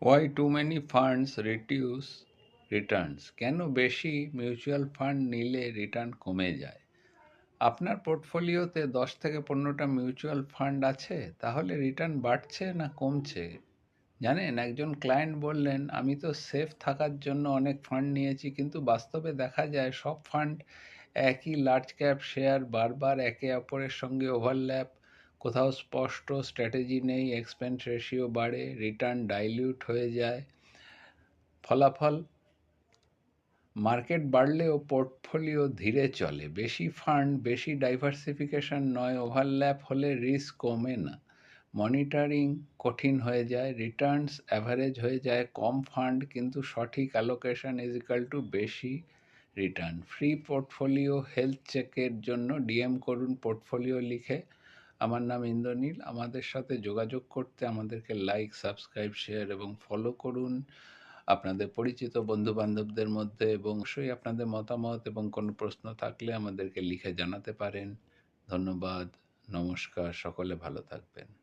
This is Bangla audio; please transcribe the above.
Why too many funds reduce returns? কেন বেশি মিউচুয়াল ফান্ড নিলে রিটার্ন কমে যায়? আপনার পোর্টফোলিওতে 10 থেকে 15টা মিউচুয়াল ফান্ড আছে, তাহলে রিটার্ন বাড়ছে না কমছে? জানেন, একজন ক্লায়েন্ট বললেন, আমি তো সেফ থাকার জন্য অনেক ফান্ড নিয়েছি, কিন্তু বাস্তবে দেখা যায় সব ফান্ড একই লার্জ ক্যাপ শেয়ার, বারবার একে অপরের সঙ্গে ওভারল্যাপ, কোথাও স্পষ্ট স্ট্র্যাটেজি নেই, এক্সপেন্স রেশিও বাড়ে, রিটার্ন ডাইলিউট হয়ে যায়। ফলাফল, মার্কেট বাড়লেও পোর্টফোলিও ধীরে চলে। বেশি ফান্ড, বেশি ডাইভার্সিফিকেশন নয়, ওভারল্যাপ হলে রিস্ক কমে না, মনিটরিং কঠিন হয়ে যায়, রিটার্নস অ্যাভারেজ হয়ে যায়। কম ফান্ড কিন্তু সঠিক অ্যালোকেশন ইজ ইকাল টু বেশি রিটার্ন। ফ্রি পোর্টফোলিও হেলথ চেকের জন্য ডিএম করুন পোর্টফোলিও লিখে। আমার নাম ইন্দ্রনীল। আমাদের সাথে যোগাযোগ করতে আমাদেরকে লাইক, সাবস্ক্রাইব, শেয়ার এবং ফলো করুন আপনাদের পরিচিত বন্ধু বান্ধবদের মধ্যে, এবং অবশ্যই আপনাদের মতামত এবং কোনো প্রশ্ন থাকলে আমাদেরকে লিখে জানাতে পারেন। ধন্যবাদ। নমস্কার। সকলে ভালো থাকবেন।